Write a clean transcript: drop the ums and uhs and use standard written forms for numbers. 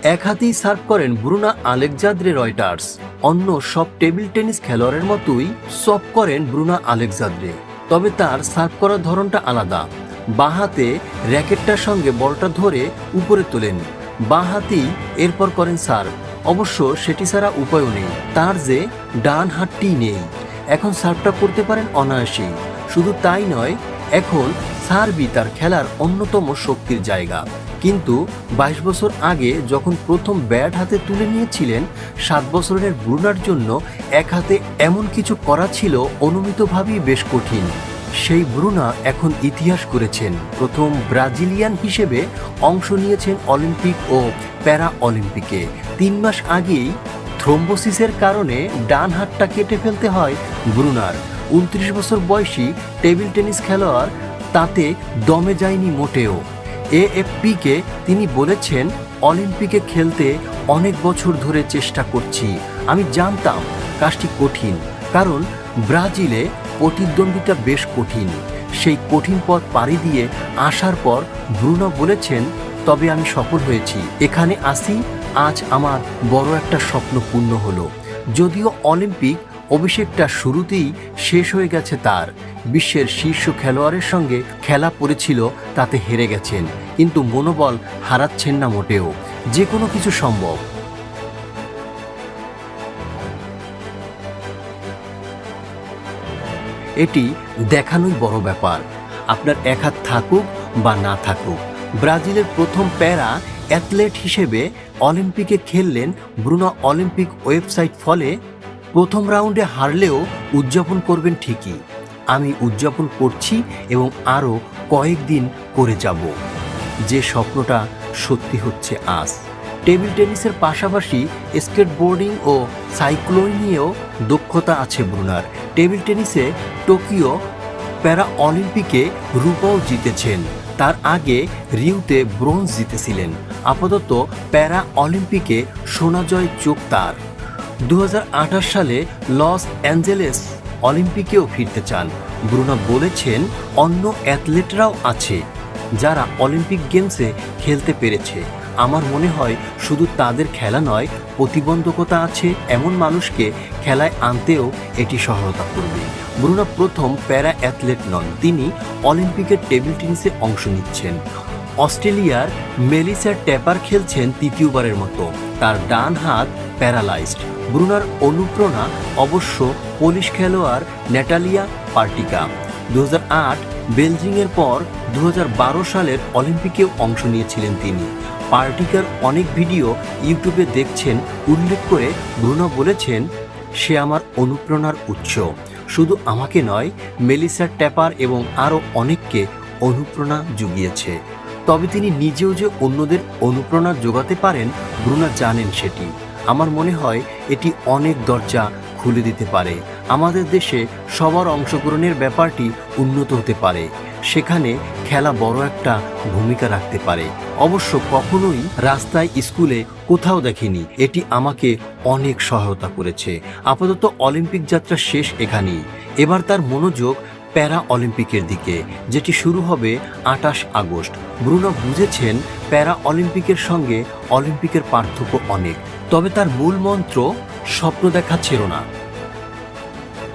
এক হাতেই সার্ভ করেন ব্রুনা আলেকজান্দ্রে রয়টার্স। অন্য সব টেবিল টেনিস খেলোয়াড়ের মতোই সব করেন ব্রুনা আলেকজান্দ্রে, তবে তার সার্ভ করার ধরনটা আলাদা। বাঁ হাতে র্যাকেটটার সঙ্গে বলটা ধরে উপরে তোলেন, বাঁ হাতেই এরপর করেন সার্ভ। অবশ্য সেটি ছাড়া উপায়ও নেই, তার যে ডান হাতটি নেই। এখন সার্ভটা করতে পারেন অনায়াসেই। শুধু তাই নয়, এখন সার্ভই তার খেলার অন্যতম শক্তির জায়গা। কিন্তু 22 বছর আগে যখন প্রথম ব্যাট হাতে তুলে নিয়েছিলেন, 7 বছরের ব্রুনার জন্য এক হাতে এমন কিছু করা ছিল অনুমিতভাবেই বেশ কঠিন। সেই ব্রুনা এখন ইতিহাস করেছেন। প্রথম ব্রাজিলিয়ান হিসেবে অংশ নিয়েছেন অলিম্পিক ও প্যারা অলিম্পিকে। 3 মাস আগেই থ্রোম্বোসিসের কারণে ডান হাতটা কেটে ফেলতে হয় ব্রুনার। 29 বছর বয়সী টেবিল টেনিস খেলোয়াড় তাতে দমে যায়নি মোটেও। এএফপিকে তিনি বলেছেন, অলিম্পিকে খেলতে অনেক বছর ধরে চেষ্টা করছি। আমি জানতাম কাজটি কঠিন, কারণ ব্রাজিলে প্রতিদ্বন্দ্বিতা বেশ কঠিন। সেই কঠিন পথ পাড়ি দিয়ে আসার পর ব্রুনো বলেছেন, তবে আমি সফল হয়েছি। এখানে আসি, আজ আমার বড় একটা স্বপ্ন পূর্ণ হলো। যদিও অলিম্পিক অভিষেকটা শুরুতেই শেষ হয়ে গেছে তার। বিশ্বের শীর্ষ খেলোয়াড়ের সঙ্গে খেলা পড়েছিল, তাতে হেরে গেছেন, কিন্তু মনোবল হারাচ্ছেন না মোটেও। যে কোনো কিছু সম্ভব। এটি দেখানোই বড় ব্যাপার, আপনার এক হাত থাকুক বা না থাকুক। ব্রাজিলের প্রথম প্যারা অ্যাথলেট হিসেবে অলিম্পিকে খেললেন ব্রুনো। অলিম্পিক ওয়েবসাইট ফলে প্রথম রাউন্ডে হারলেও উদযাপন করবেন ঠিকই। আমি উদযাপন করছি এবং আরও কয়েকদিন করে যাব। যে স্বপ্নটা সত্যি হচ্ছে আজ। টেবিল টেনিসের পাশাপাশি স্কেটবোর্ডিং ও সাইক্লোইংয়েও দক্ষতা আছে ব্রুনার। টেবিল টেনিসে টোকিও প্যারা অলিম্পিকে রূপও জিতেছেন, তার আগে রিওতে ব্রোঞ্জ জিতেছিলেন। আপাতত প্যারা অলিম্পিকে সোনা জয় চোখ তার। 2028 সালে লস অ্যাঞ্জেলেস অলিম্পিকেও ফিরতে চান। ব্রুনো বলেছেন, অন্য অ্যাথলেটরাও আছে যারা অলিম্পিক গেমসে খেলতে পেরেছে। আমার মনে হয় শুধু তাদের খেলা নয়, প্রতিবন্ধকতা আছে এমন মানুষকে খেলায় আনতেও এটি সহায়তা করবে। ব্রুনো প্রথম প্যারা অ্যাথলেট নন, তিনি অলিম্পিকের টেবিল টেনিসে অংশ নিচ্ছেন। অস্ট্রেলিয়ার মেলিসা টেপার খেলছেন তৃতীয়বারের মতো, তার ডান হাত প্যারালাইজড। ব্রুনার অনুপ্রেরণা অবশ্য পোলিশ খেলোয়াড় ন্যাটালিয়া পার্টিকা। 2008 বেলজিংয়ের পর 2012 সালের অলিম্পিকেও অংশ নিয়েছিলেন তিনি। পার্টিকার অনেক ভিডিও ইউটিউবে দেখছেন। উল্লেখ করে ব্রুনো বলেছেন, সে আমার অনুপ্রেরণার উৎস। শুধু আমাকে নয়, মেলিসা টেপার এবং আরও অনেককে অনুপ্রেরণা জুগিয়েছে। তবে তিনি নিজেও যে অন্যদের অনুপ্রেরণা যোগাতে পারেন, ব্রুনো জানেন সেটি। আমার মনে হয় এটি অনেক দরজা খুলে দিতে পারে। আমাদের দেশে সবার অংশগ্রহণের ব্যাপারটি উন্নত হতে পারে, সেখানে খেলা বড় একটা ভূমিকা রাখতে পারে। অবশ্য কখনোই রাস্তায়, স্কুলে কোথাও দেখিনি। এটি আমাকে অনেক সহায়তা করেছে। আপাতত অলিম্পিক যাত্রা শেষ এখানেই। এবার তার মনোযোগ প্যারা অলিম্পিকের দিকে, যেটি শুরু হবে 28 আগস্ট। ব্রুনো বুঝেছেন, প্যারা অলিম্পিকের সঙ্গে অলিম্পিকের পার্থক্য অনেক, তবে তার মূল মন্ত্র স্বপ্ন দেখা ছিল না।